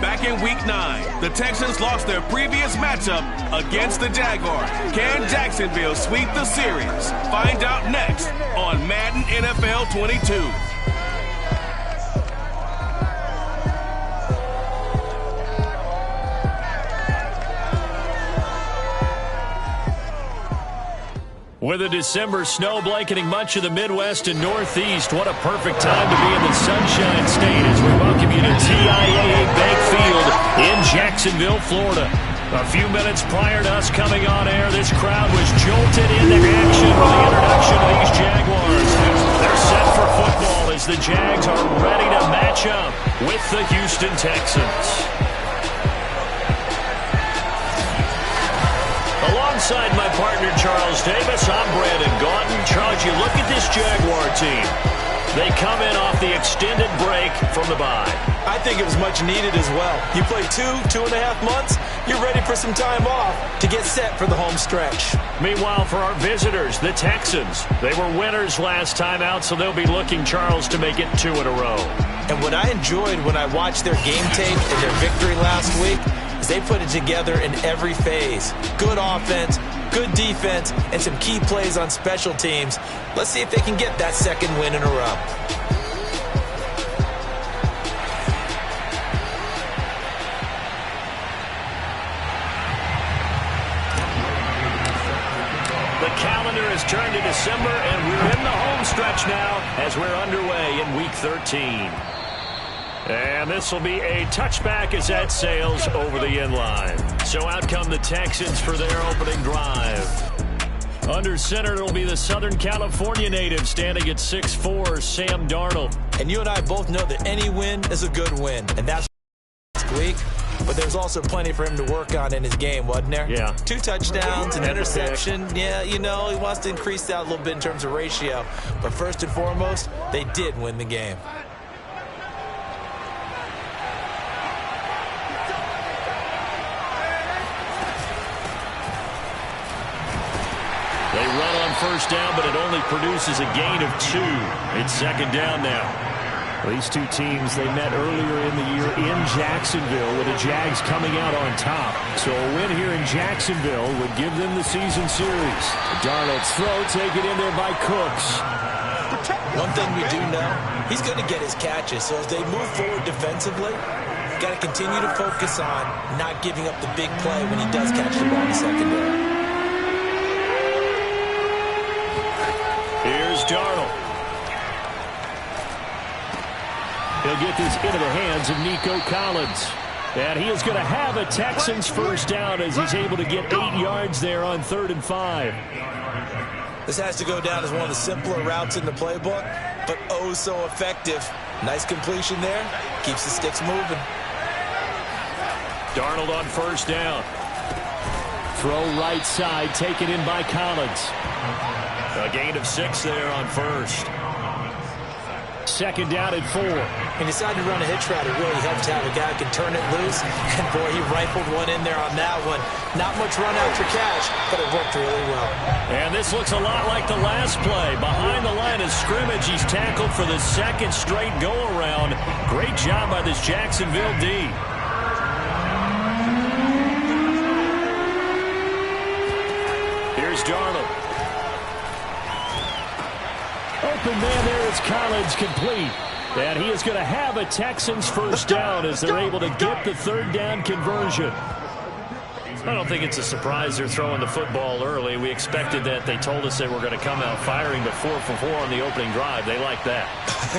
Back in Week 9, the Texans lost their previous matchup against the Jaguars. Can Jacksonville sweep the series? Find out next on Madden NFL 22. With a December snow blanketing much of the Midwest and Northeast, what a perfect time to be in the Sunshine State as we welcome you to TIAA Bank Field in Jacksonville, Florida. A few minutes prior to us coming on air, this crowd was jolted into action with the introduction of these Jaguars. They're set for football as the Jags are ready to match up with the Houston Texans. Alongside my partner, Charles Davis, I'm Brandon Gaunton. Charles, you look at this Jaguar team. They come in off the extended break from the bye. I think it was much needed as well. You play 2.5 months, you're ready for some time off to get set for the home stretch. Meanwhile, for our visitors, the Texans, they were winners last time out, so they'll be looking, Charles, to make it 2 in a row. And what I enjoyed when I watched their game tape and their victory last week is they put it together in every phase. Good offense, good defense, and some key plays on special teams. Let's see if they can get that second win in a row. The calendar has turned to December, and we're in the home stretch now as we're underway in Week 13. And this will be a touchback as that sails over the inline. So out come the Texans for their opening drive. Under center, it'll be the Southern California native standing at 6'4", Sam Darnold. And you and I both know that any win is a good win, and that's last week. But there's also plenty for him to work on in his game, wasn't there? Yeah. 2 touchdowns, an interception. Yeah, you know, he wants to increase that a little bit in terms of ratio. But first and foremost, they did win the game. They run on first down, but it only produces a gain of 2. It's second down now. These two teams, they met earlier in the year in Jacksonville with the Jags coming out on top. So a win here in Jacksonville would give them the season series. Darnold's throw taken in there by Cooks. One thing we do know, he's going to get his catches. So as they move forward defensively, got to continue to focus on not giving up the big play when he does catch the ball in the secondary. Here's Darnold. He'll get this into the hands of Nico Collins. And he is going to have a Texans first down as he's able to get 8 yards there on 3rd and 5. This has to go down as one of the simpler routes in the playbook, but oh so effective. Nice completion there. Keeps the sticks moving. Darnold on first down. Throw right side, taken in by Collins. A gain of 6 there on first. Second down at 4. He decided to run a hitch route. It really helps to have a guy who can turn it loose. And, boy, he rifled one in there on that one. Not much run after catch, but it worked really well. And this looks a lot like the last play. Behind the line of scrimmage, he's tackled for the second straight go-around. Great job by this Jacksonville D. Here's Darnold. Open man there is Collins, complete. And he is going to have a Texans first down as they're able to get the 3rd down conversion. I don't think it's a surprise they're throwing the football early. We expected that. They told us they were going to come out firing, but 4 for 4 on the opening drive. They like that.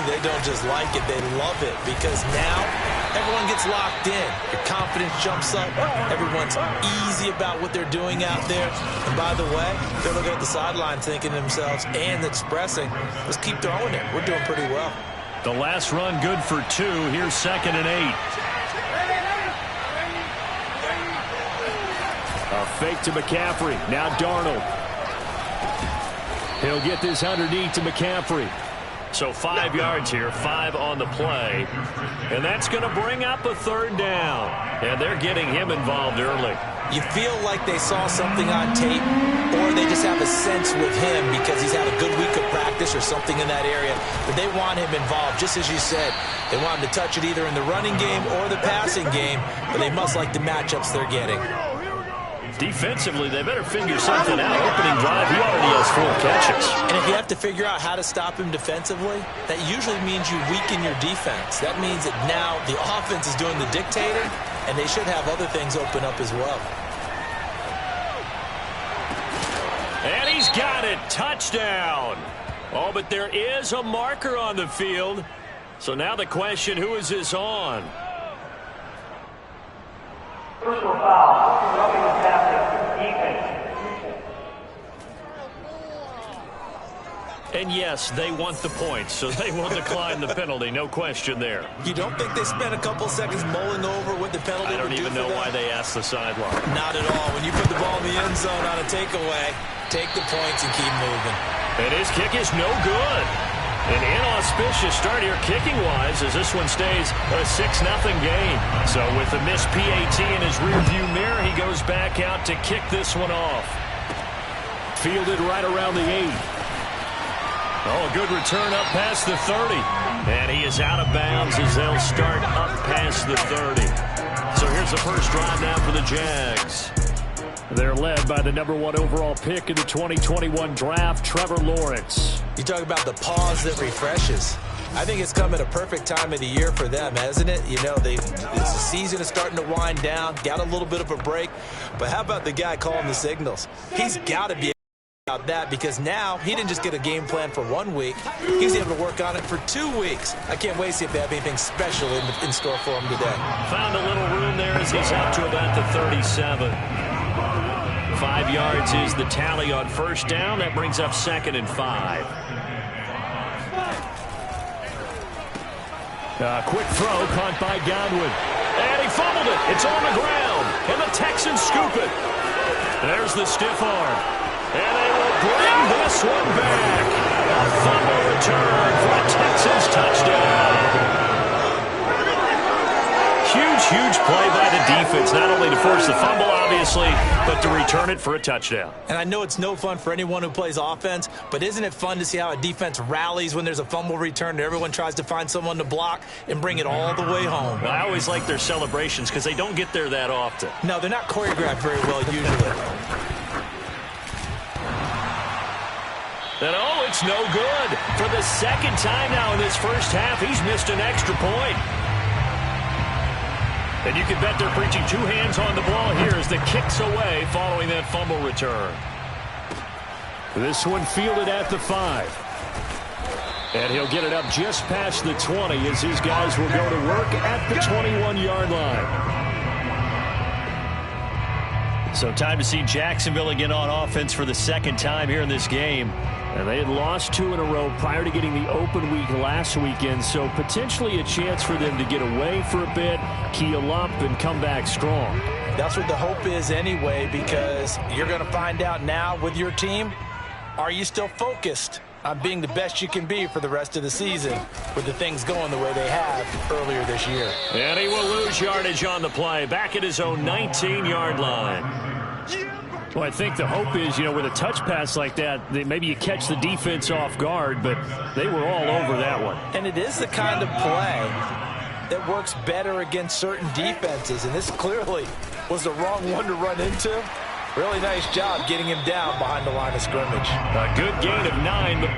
They don't just like it, they love it, because now everyone gets locked in. Your confidence jumps up. Everyone's easy about what they're doing out there. And by the way, they're looking at the sideline thinking to themselves and expressing, let's keep throwing it. We're doing pretty well. The last run good for 2. Here's 2nd and 8. A fake to McCaffrey. Now Darnold. He'll get this underneath to McCaffrey. So 5 yards here, 5 on the play. And that's going to bring up a 3rd down. And they're getting him involved early. You feel like they saw something on tape, or they just have a sense with him because he's had a good week of practice or something in that area. But they want him involved, just as you said. They want him to touch it either in the running game or the passing game, but they must like the matchups they're getting. Defensively, they better figure something out. Opening drive, he already has 4 catches. And if you have to figure out how to stop him defensively, that usually means you weaken your defense. That means that now the offense is doing the dictating, and they should have other things open up as well. And he's got it. Touchdown. Oh, but there is a marker on the field. So now the question, who is this on? Personal foul, roughing the passer, defense. And yes, they want the points, so they will decline the penalty. No question there. You don't think they spent a couple seconds mulling over what the penalty I don't would do even for know them? why they asked the sideline. Not at all. When you put the ball in the end zone on a takeaway, take the points and keep moving. And his kick is no good. An inauspicious start here kicking-wise as this one stays a 6-0 game. So with the missed PAT in his rearview mirror, he goes back out to kick this one off. Fielded right around the 8. Oh, a good return up past the 30. And he is out of bounds as they'll start up past the 30. So here's the first drive now for the Jags. They're led by the #1 overall pick in the 2021 draft, Trevor Lawrence. You talk about the pause that refreshes. I think it's come at a perfect time of the year for them, hasn't it? You know, the season is starting to wind down, got a little bit of a break. But how about the guy calling the signals? He's got to be about that, because now he didn't just get a game plan for 1 week. He's able to work on it for 2 weeks. I can't wait to see if they have anything special in store for him today. Found a little room there as he's out to about the 37. 5 yards is the tally on first down. That brings up 2nd and 5. Quick throw caught by Godwin. And he fumbled it. It's on the ground. And the Texans scoop it. There's the stiff arm. And they will bring this one back. A fumble return for a Texans touchdown. Huge play by the defense, not only to force the fumble, obviously, but to return it for a touchdown. And I know it's no fun for anyone who plays offense, but isn't it fun to see how a defense rallies when there's a fumble return and everyone tries to find someone to block and bring it all the way home? Well, I always like their celebrations because they don't get there that often. No, they're not choreographed very well usually. And oh, it's no good. For the second time now in this first half, he's missed an extra point. And you can bet they're preaching 2 hands on the ball here as the kick's away following that fumble return. This one fielded at the 5. And he'll get it up just past the 20 as his guys will go to work at the 21-yard line. So time to see Jacksonville again on offense for the second time here in this game. And they had lost 2 in a row prior to getting the open week last weekend, so potentially a chance for them to get away for a bit, keel up, and come back strong. That's what the hope is anyway, because you're going to find out now with your team, are you still focused on being the best you can be for the rest of the season with the things going the way they have earlier this year? And he will lose yardage on the play, back at his own 19-yard line. Well, I think the hope is, you know, with a touch pass like that, maybe you catch the defense off guard, but they were all over that one. And it is the kind of play that works better against certain defenses, and this clearly was the wrong one to run into. Really nice job getting him down behind the line of scrimmage. A good gain of 9, but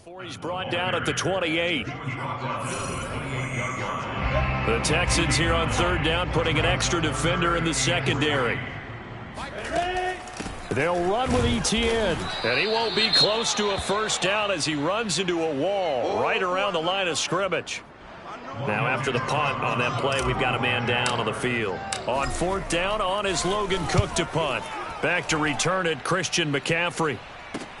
Before he's brought down at the 28. The Texans here on third down, putting an extra defender in the secondary. They'll run with Etienne, and he won't be close to a first down as he runs into a wall right around the line of scrimmage. Now after the punt on that play, we've got a man down on the field. On fourth down, on is Logan Cook to punt. Back to return it, Christian McCaffrey.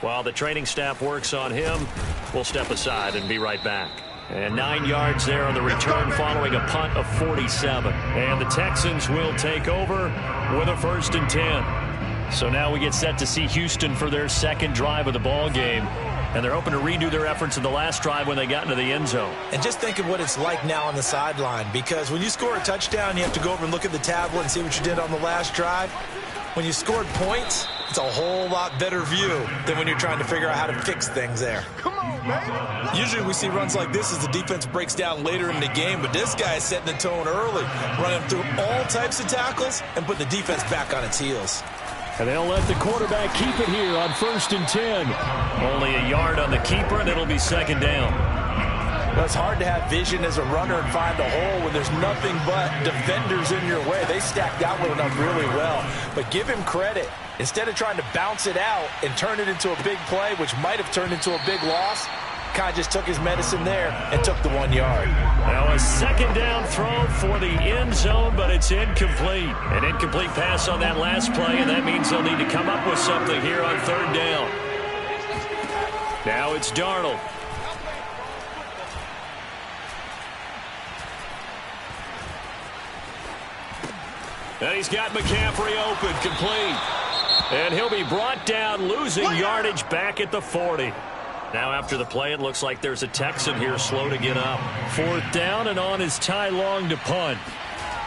While the training staff works on him, we'll step aside and be right back. And 9 yards there on the return following a punt of 47. And the Texans will take over with a 1st and 10. So now we get set to see Houston for their second drive of the ball game. And they're hoping to redo their efforts in the last drive when they got into the end zone. And just think of what it's like now on the sideline, because when you score a touchdown, you have to go over and look at the tablet and see what you did on the last drive. When you scored points, it's a whole lot better view than when you're trying to figure out how to fix things there. Come on, man. Usually we see runs like this as the defense breaks down later in the game, but this guy is setting the tone early, running through all types of tackles and put the defense back on its heels. And they'll let the quarterback keep it here on 1st and 10. Only a yard on the keeper, and it'll be second down. Well, it's hard to have vision as a runner and find a hole when there's nothing but defenders in your way. They stacked that one up really well. But give him credit. Instead of trying to bounce it out and turn it into a big play, which might have turned into a big loss, kind of just took his medicine there and took the 1 yard. Now a second down throw for the end zone, but it's incomplete. An incomplete pass on that last play, and that means they'll need to come up with something here on third down. Now it's Darnold. And he's got McCaffrey open, complete. And he'll be brought down, losing yardage back at the 40. Now after the play, it looks like there's a Texan here slow to get up. Fourth down, and on is Ty Long to punt.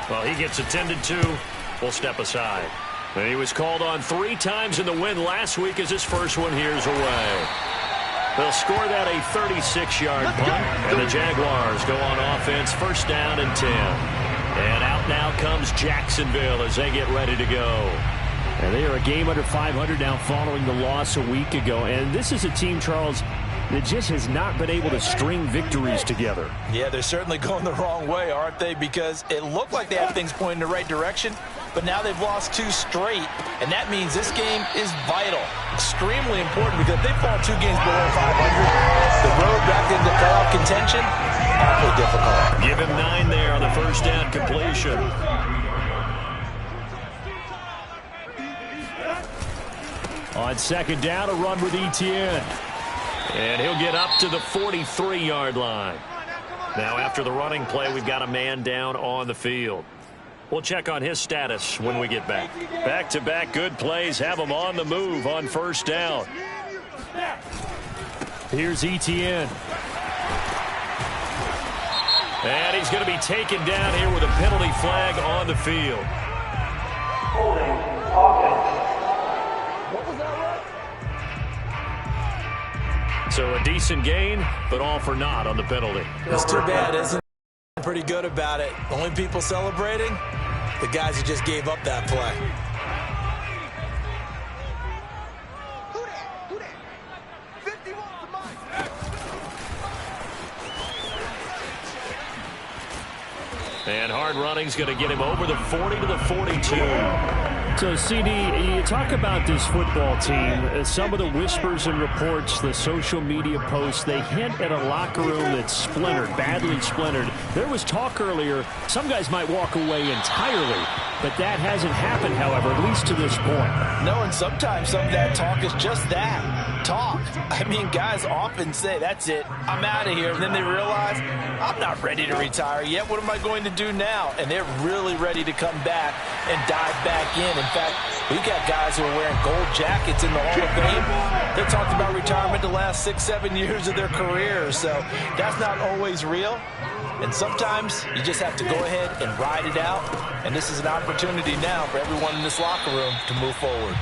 Well, he gets attended to. We'll step aside. And he was called on 3 times in the win last week as his first one here's away. They'll score that a 36-yard punt, and the Jaguars go on offense, 1st down and 10. And out now comes Jacksonville as they get ready to go. And they are a game under 500 now following the loss a week ago. And this is a team, Charles, that just has not been able to string victories together. Yeah, they're certainly going the wrong way, aren't they? Because it looked like they have things pointing in the right direction, but now they've lost 2 straight, and that means this game is vital, extremely important, because if they fall 2 games below 500, the road back into playoff contention, awfully difficult. Give him 9 there on the 1st down completion. On second down, a run with Etienne. And he'll get up to the 43-yard line. Now after the running play, we've got a man down on the field. We'll check on his status when we get back. Back-to-back good plays have him on the move on 1st down. Here's Etienne. And he's going to be taken down here with a penalty flag on the field. Holding offense. So a decent gain, but all for naught on the penalty. It's too bad, isn't it? Pretty good about it. The only people celebrating, the guys who just gave up that play. And hard running's going to get him over the 40 to the 42. So, CD, you talk about this football team, some of the whispers and reports, the social media posts, they hint at a locker room that's splintered, badly splintered. There was talk earlier, some guys might walk away entirely, but that hasn't happened, however, at least to this point. No, and sometimes some of that talk is just that, talk. I mean, guys often say, that's it, I'm out of here, and then they realize, I'm not ready to retire yet, what am I going to do now? And they're really ready to come back and dive back in. In fact, we've got guys who are wearing gold jackets in the Hall of Fame. They talked about retirement the last 6-7 years of their careers, so that's not always real. And sometimes you just have to go ahead and ride it out, and this is an opportunity now for everyone in this locker room to move forward.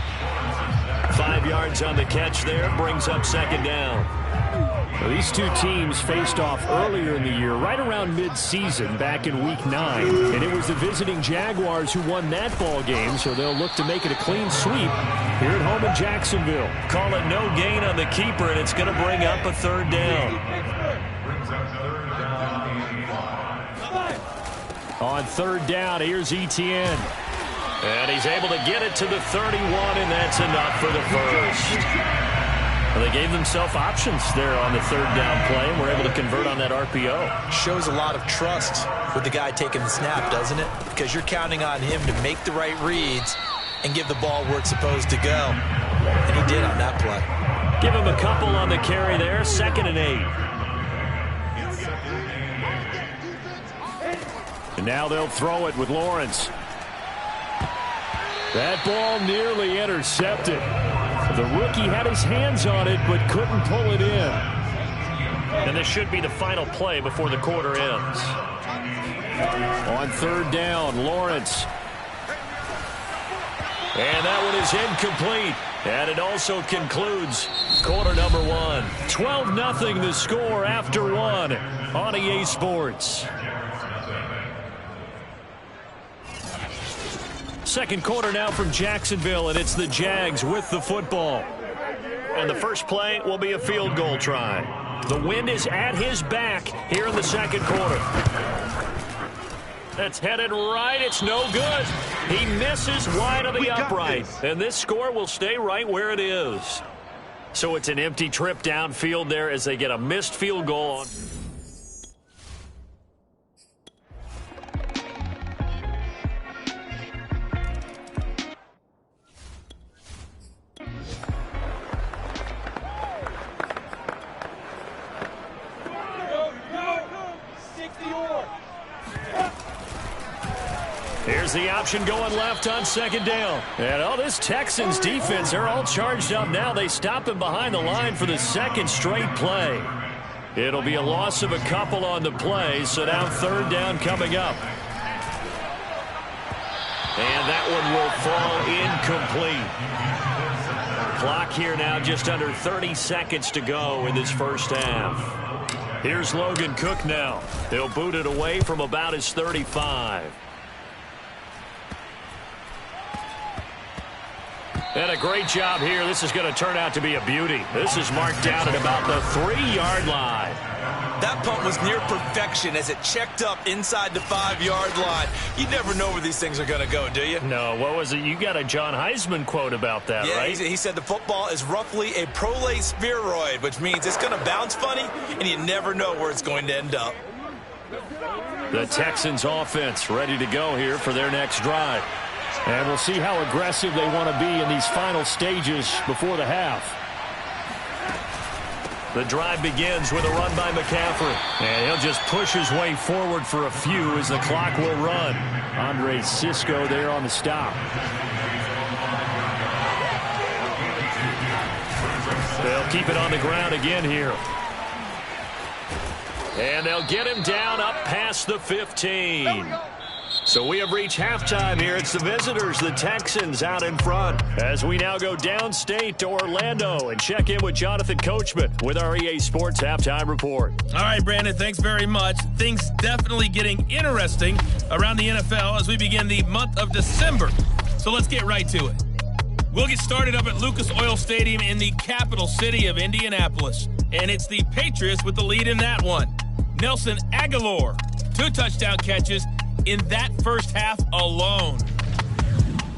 5 yards on the catch there, brings up second down. Well, these two teams faced off earlier in the year, right around mid-season, back in Week 9. And it was the visiting Jaguars who won that ball game, so they'll look to make it a clean sweep here at home in Jacksonville. Call it no gain on the keeper, and it's going to bring up a third down. On third down, here's Etienne. And he's able to get it to the 31, and that's enough for the first. Well, they gave themselves options there on the third down play, and were able to convert on that RPO. Shows a lot of trust with the guy taking the snap, doesn't it? Because you're counting on him to make the right reads and give the ball where it's supposed to go. And he did on that play. Give him a couple on the carry there, 2nd and 8. And now they'll throw it with Lawrence. That ball nearly intercepted. The rookie had his hands on it, but couldn't pull it in. And this should be the final play before the quarter ends. On third down, Lawrence. And that one is incomplete. And it also concludes quarter number 1. 12-0 the score after 1 on EA Sports. Second quarter now from Jacksonville, and it's the Jags with the football. And the first play will be a field goal try. The wind is at his back here in the second quarter. That's headed right. It's no good. He misses wide of the upright, and this score will stay right where it is. So it's an empty trip downfield there as they get a missed field goal on. Here's the option going left on second down. And this Texans defense, they're all charged up now. They stop him behind the line for the second straight play. It'll be a loss of a couple on the play, so now third down coming up. And that one will fall incomplete. Clock here now just under 30 seconds to go in this first half. Here's Logan Cook now. They'll boot it away from about his 35. And a great job here. This is going to turn out to be a beauty. This is marked down at about the 3-yard line. That punt was near perfection as it checked up inside the 5-yard line. You never know where these things are going to go, do you? No, what was it? You got a John Heisman quote about that, right? He said the football is roughly a prolate spheroid, which means it's going to bounce funny, and you never know where it's going to end up. The Texans offense ready to go here for their next drive. And we'll see how aggressive they want to be in these final stages before the half. The drive begins with a run by McCaffrey. And he'll just push his way forward for a few as the clock will run. Andre Sisco there on the stop. They'll keep it on the ground again here. And they'll get him down up past the 15. So we have reached halftime here. It's the visitors, the Texans, out in front. As we now go downstate to Orlando and check in with Jonathan Coachman with our EA Sports Halftime Report. All right, Brandon, thanks very much. Things definitely getting interesting around the NFL as we begin the month of December. So let's get right to it. We'll get started up at Lucas Oil Stadium in the capital city of Indianapolis. And it's the Patriots with the lead in that one. Nelson Aguilar, 2 touchdown catches in that first half alone.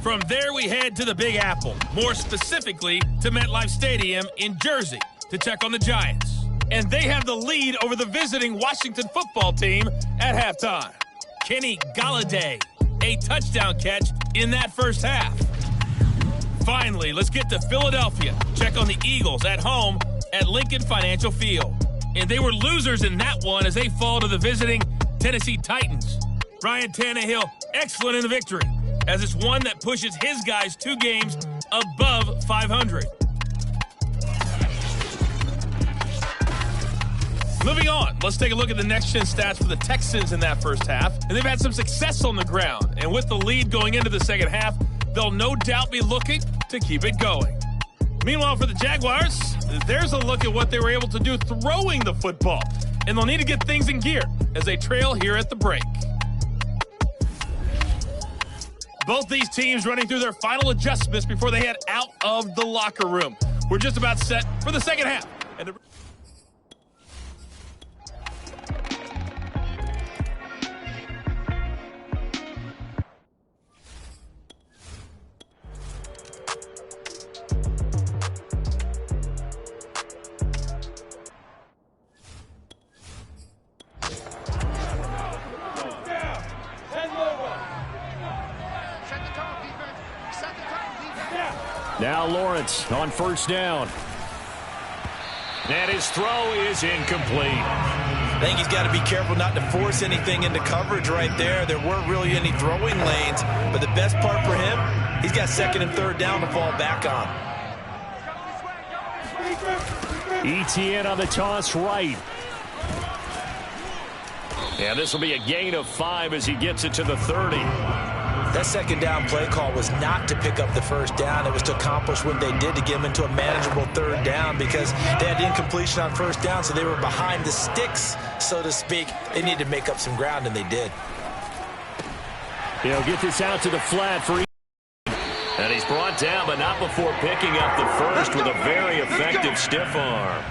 From there, we head to the Big Apple, more specifically to MetLife Stadium in Jersey to check on the Giants. And they have the lead over the visiting Washington football team at halftime. Kenny Golladay, a touchdown catch in that first half. Finally, let's get to Philadelphia. Check on the Eagles at home at Lincoln Financial Field. And they were losers in that one as they fall to the visiting Tennessee Titans. Ryan Tannehill, excellent in the victory, as it's one that pushes his guys 2 games above 500. Moving on, let's take a look at the next-gen stats for the Texans in that first half. And they've had some success on the ground. And with the lead going into the second half, they'll no doubt be looking to keep it going. Meanwhile, for the Jaguars, there's a look at what they were able to do throwing the football. And they'll need to get things in gear as they trail here at the break. Both these teams running through their final adjustments before they head out of the locker room. We're just about set for the second half. And now Lawrence on first down. And his throw is incomplete. I think he's got to be careful not to force anything into coverage right there. There weren't really any throwing lanes, but the best part for him, he's got second and third down to fall back on. ETN on the toss right. And this will be a gain of 5 as he gets it to the 30. That second down play call was not to pick up the first down. It was to accomplish what they did to get them into a manageable third down because they had incompletion on first down, so they were behind the sticks, so to speak. They needed to make up some ground, and they did. He'll get this out to the flat for and he's brought down, but not before picking up the first with a very effective stiff arm.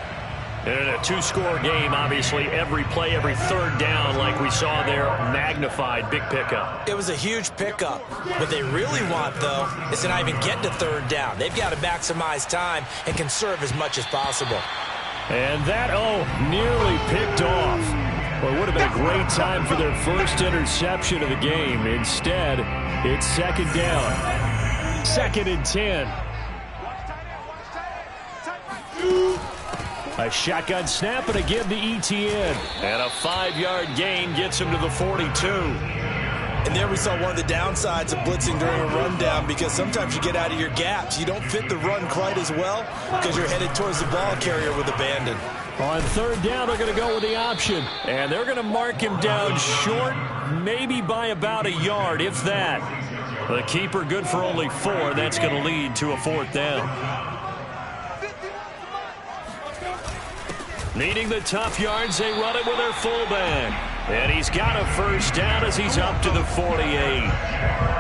And in a two-score game, obviously, every play, every third down, like we saw there, magnified, big pickup. It was a huge pickup. What they really want, though, is to not even get to third down. They've got to maximize time and conserve as much as possible. And that, nearly picked off. Well, it would have been a great time for their first interception of the game. Instead, it's second down. 2nd and 10. A shotgun snap and a give to ETN. And a 5-yard gain gets him to the 42. And there we saw one of the downsides of blitzing during a rundown because sometimes you get out of your gaps. You don't fit the run quite as well because you're headed towards the ball carrier with abandon. On third down, they're going to go with the option. And they're going to mark him down short, maybe by about a yard, if that. The keeper good for only 4. That's going to lead to a 4th down. Needing the tough yards, they run it with their fullback. And he's got a first down as he's up to the 48.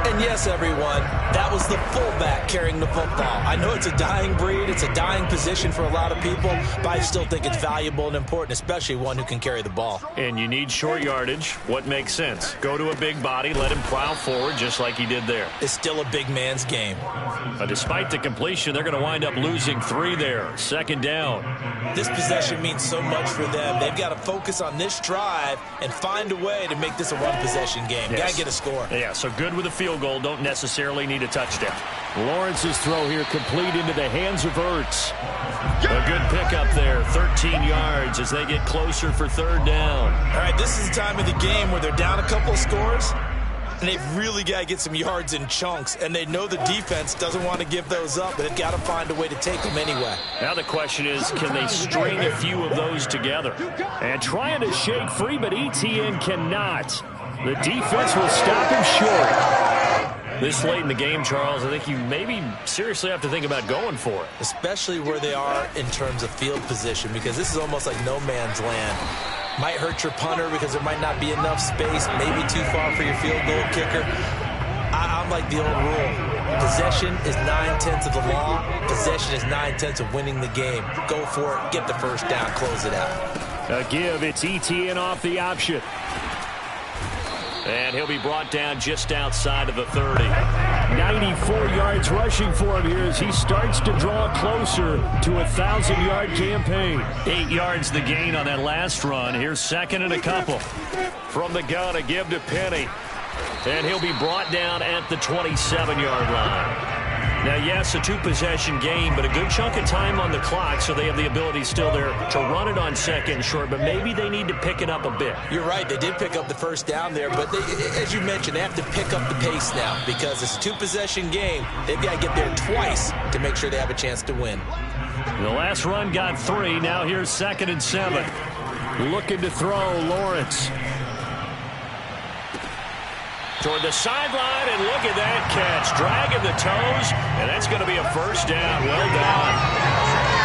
And yes, everyone, that was the fullback carrying the football. I know it's a dying breed, it's a dying position for a lot of people, but I still think it's valuable and important, especially one who can carry the ball. And you need short yardage. What makes sense? Go to a big body, let him plow forward just like he did there. It's still a big man's game. But despite the completion, they're going to wind up losing 3 there. Second down. This possession means so much for them. They've got to focus on this drive and find a way to make this a one-possession game. Yes. Got to get a score. Yeah, so good with a field goal. Don't necessarily need a touchdown. Lawrence's throw here complete into the hands of Ertz. A good pickup there, 13 yards as they get closer for third down. All right, this is the time of the game where they're down a couple of scores, and they've really got to get some yards in chunks, and they know the defense doesn't want to give those up, but they've got to find a way to take them anyway. Now the question is, can they string a few of those together? And trying to shake free, but ETN cannot. The defense will stop him short. This late in the game, Charles, I think you maybe seriously have to think about going for it. Especially where they are in terms of field position, because this is almost like no man's land. Might hurt your punter because there might not be enough space, maybe too far for your field goal kicker. I'm like the old rule. Possession is 9/10 of the law. Possession is 9/10 of winning the game. Go for it, get the first down, close it out. A give, it's ETN off the option. And he'll be brought down just outside of the 30. 94 yards rushing for him here as he starts to draw closer to a 1,000-yard campaign. 8 yards the gain on that last run. Here's second and a couple. From the gun, a give to Penny. And he'll be brought down at the 27-yard line. Now, yes, a 2-possession game, but a good chunk of time on the clock, so they have the ability still there to run it on second and short, but maybe they need to pick it up a bit. You're right. They did pick up the first down there, but they, as you mentioned, they have to pick up the pace now because it's a 2-possession game. They've got to get there twice to make sure they have a chance to win. The last run got 3. Now here's 2nd and 7. Looking to throw, Lawrence. toward the sideline, and look at that catch. Dragging the toes, and that's going to be a first down. Well done.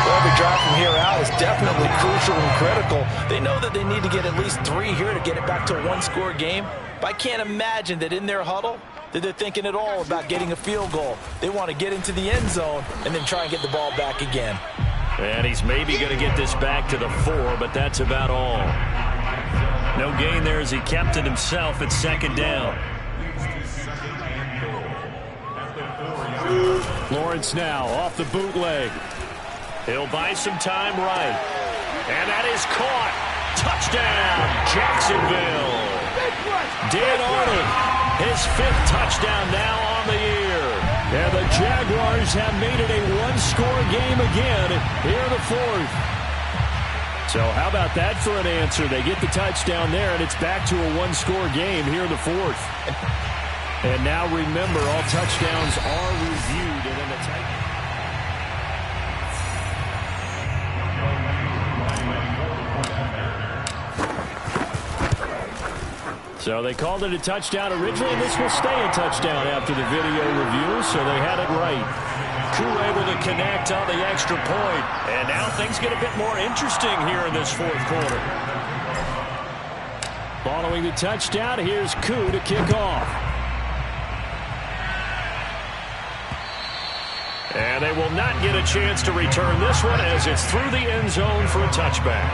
Well, every drive from here out is definitely crucial and critical. They know that they need to get at least 3 here to get it back to a one-score game. But I can't imagine that in their huddle that they're thinking at all about getting a field goal. They want to get into the end zone and then try and get the ball back again. And he's maybe going to get this back to the 4, but that's about all. No gain there as he kept it himself at second down. Lawrence now off the bootleg. He'll buy some time right. And that is caught. Touchdown, Jacksonville. Dan Arnold, his 5th touchdown now on the year. And the Jaguars have made it a one-score game again here in the 4th. So how about that for an answer? They get the touchdown there, and it's back to a one-score game here in the 4th. And now remember, all touchdowns are reviewed. And then the So they called it a touchdown originally, and this will stay a touchdown after the video review, so they had it right. Koo able to connect on the extra point. And now things get a bit more interesting here in this 4th quarter. Following the touchdown, here's Koo to kick off. And they will not get a chance to return this one as it's through the end zone for a touchback.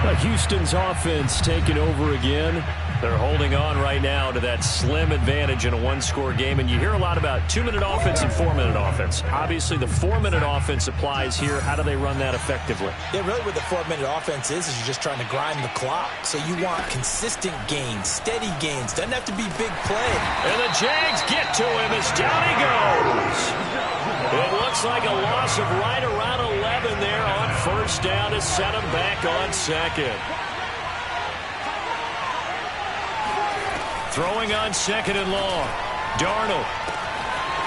But Houston's offense taking over again. They're holding on right now to that slim advantage in a one-score game. And you hear a lot about 2-minute offense and 4-minute offense. Obviously, the 4-minute offense applies here. How do they run that effectively? Yeah, really what the 4-minute offense is you're just trying to grind the clock. So you want consistent gains, steady gains. Doesn't have to be big play. And the Jags get to him as down he goes. It looks like a loss of right around 11 there on first down to set him back on second. Throwing on second and long. Darnold.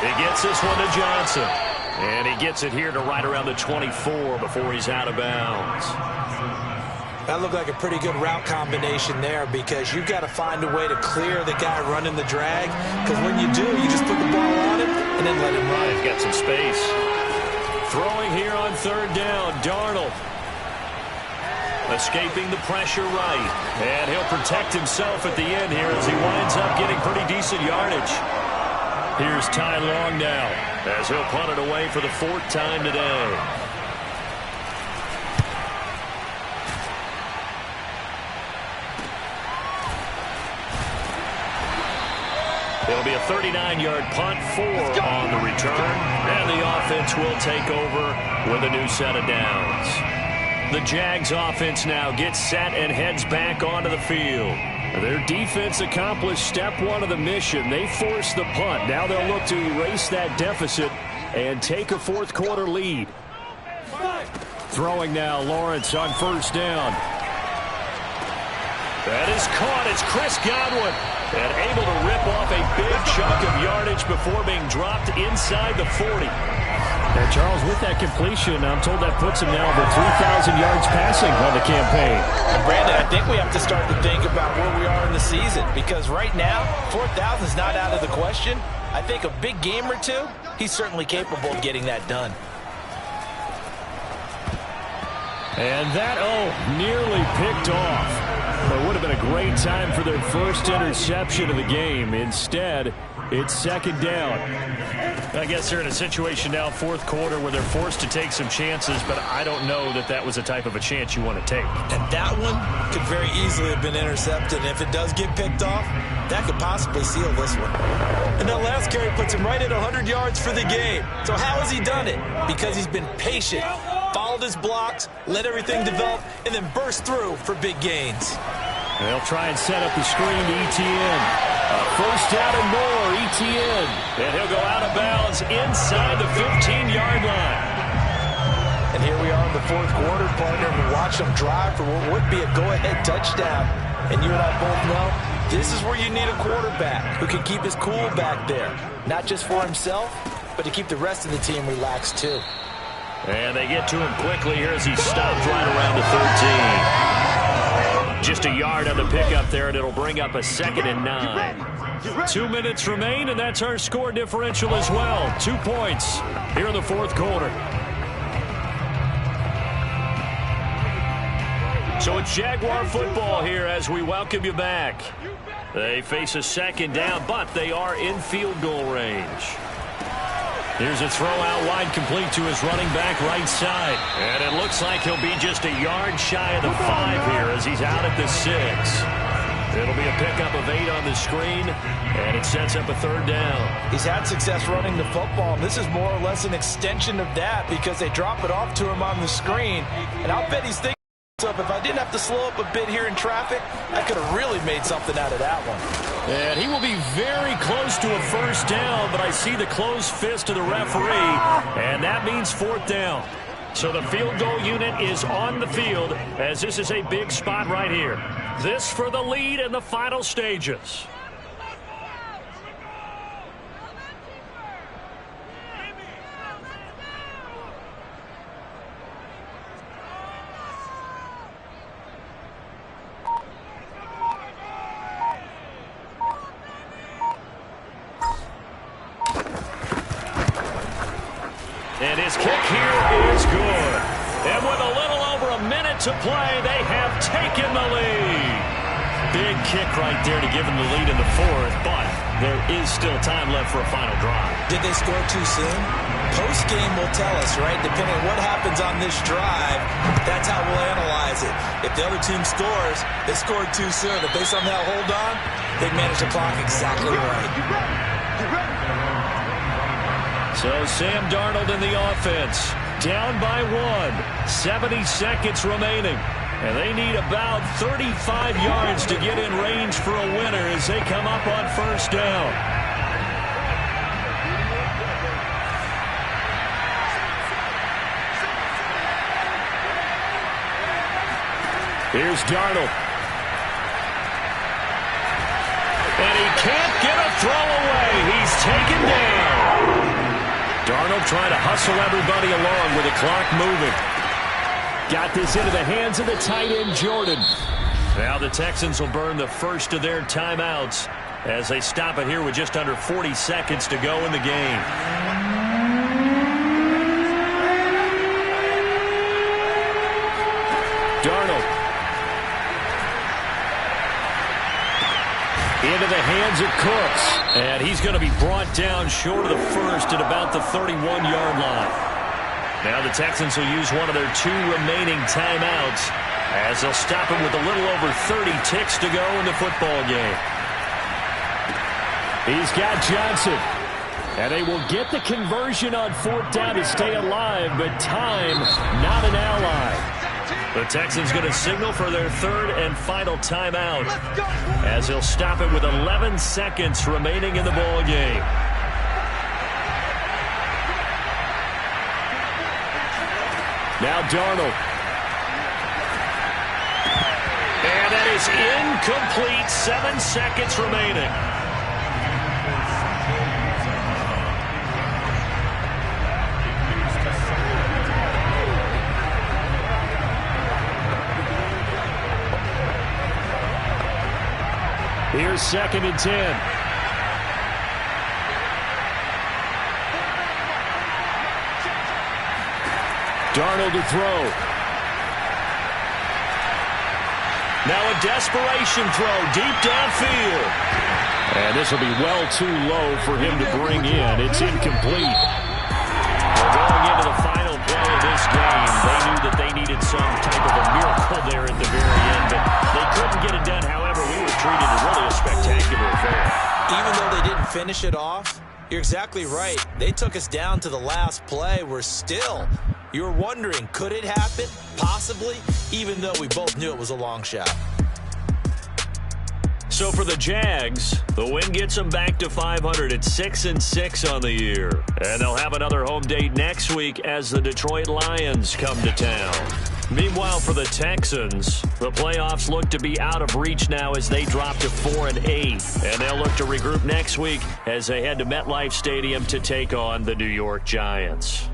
He gets this one to Johnson. And he gets it here to right around the 24 before he's out of bounds. That looked like a pretty good route combination there because you've got to find a way to clear the guy running the drag. Because when you do, you just put the ball on him and then let him run. He's got some space. Throwing here on third down. Darnold. Escaping the pressure right. And he'll protect himself at the end here as he winds up getting pretty decent yardage. Here's Ty Long now as he'll punt it away for the 4th time today. It'll be a 39-yard punt, 4 on the return. And the offense will take over with a new set of downs. The Jags offense now gets set and heads back onto the field. Their defense accomplished step 1 of the mission. They forced the punt. Now they'll look to erase that deficit and take a 4th quarter lead. Throwing now, Lawrence on first down. That is caught. It's Chris Godwin. And able to rip off a big chunk of yardage before being dropped inside the 40. And Charles, with that completion, I'm told that puts him now over 3,000 yards passing on the campaign. And Brandon, I think we have to start to think about where we are in the season because right now, 4,000 is not out of the question. I think a big game or two, he's certainly capable of getting that done. And that, nearly picked off. It would have been a great time for their first interception of the game. Instead, it's second down. I guess they're in a situation now, 4th quarter, where they're forced to take some chances, but I don't know that that was the type of a chance you want to take. And that one could very easily have been intercepted. And if it does get picked off, that could possibly seal this one. And that last carry puts him right at 100 yards for the game. So how has he done it? Because he's been patient, followed his blocks, let everything develop, and then burst through for big gains. They'll try and set up the screen to ETN. First down and more, ETN. And he'll go out of bounds inside the 15-yard line. And here we are in the 4th quarter, partner, and watch them drive for what would be a go-ahead touchdown. And you and I both know this is where you need a quarterback who can keep his cool back there. Not just for himself, but to keep the rest of the team relaxed too. And they get to him quickly here as he stops right around the 13. Just a yard on the pickup there, and it'll bring up a 2nd and 9. 2 minutes remain, and that's our score differential as well. 2 points here in the fourth quarter. So it's Jaguar football here as we welcome you back. They face a second down, but they are in field goal range. Here's a throw out wide, complete to his running back right side. And it looks like he'll be just a yard shy of the 5 here as he's out at the 6. It'll be a pickup of 8 on the screen, and it sets up a third down. He's had success running the football, and this is more or less an extension of that because they drop it off to him on the screen. And I'll bet he's thinking, if I didn't have to slow up a bit here in traffic, I could have really made something out of that one. And he will be very close to a first down, but I see the closed fist of the referee, and that means fourth down. So the field goal unit is on the field as this is a big spot right here. This for the lead in the final stages. And his kick here is good. And with a little over a minute to play, they have taken the lead. Big kick right there to give them the lead in the fourth, but there is still time left for a final drive. Did they score too soon? Post-game will tell us, right? Depending on what happens on this drive, that's how we'll analyze it. If the other team scores, they scored too soon. If they somehow hold on, they manage the clock exactly right. So Sam Darnold in the offense, down by 1, 70 seconds remaining. And they need about 35 yards to get in range for a winner as they come up on first down. Here's Darnold. And he can't get a throw away. He's taken down. Darnold trying to hustle everybody along with the clock moving. Got this into the hands of the tight end, Jordan. Now the Texans will burn the first of their timeouts as they stop it here with just under 40 seconds to go in the game. Darnold. Into the hands of Cooks. And he's going to be brought down short of the first at about the 31-yard line. Now the Texans will use one of their 2 remaining timeouts as they'll stop him with a little over 30 ticks to go in the football game. He's got Johnson. And they will get the conversion on fourth down to stay alive, but time not an ally. The Texans going to signal for their third and final timeout as he'll stop it with 11 seconds remaining in the ball game. Now Darnold. And that is incomplete. 7 seconds remaining. Here's 2nd and 10. Darnold to throw. Now a desperation throw deep downfield. And this will be well too low for him to bring in. It's incomplete. Well, going into the final play of this game, they knew that they needed some type of a miracle there at the very end, but they couldn't get it done. However, we were treated as really a spectacular affair. Even though they didn't finish it off, you're exactly right. They took us down to the last play. We're still, you're wondering, could it happen? Possibly, even though we both knew it was a long shot. So for the Jags, the win gets them back to 500 at 6-6 on the year. And they'll have another home date next week as the Detroit Lions come to town. Meanwhile, for the Texans, the playoffs look to be out of reach now as they drop to 4-8. And they'll look to regroup next week as they head to MetLife Stadium to take on the New York Giants.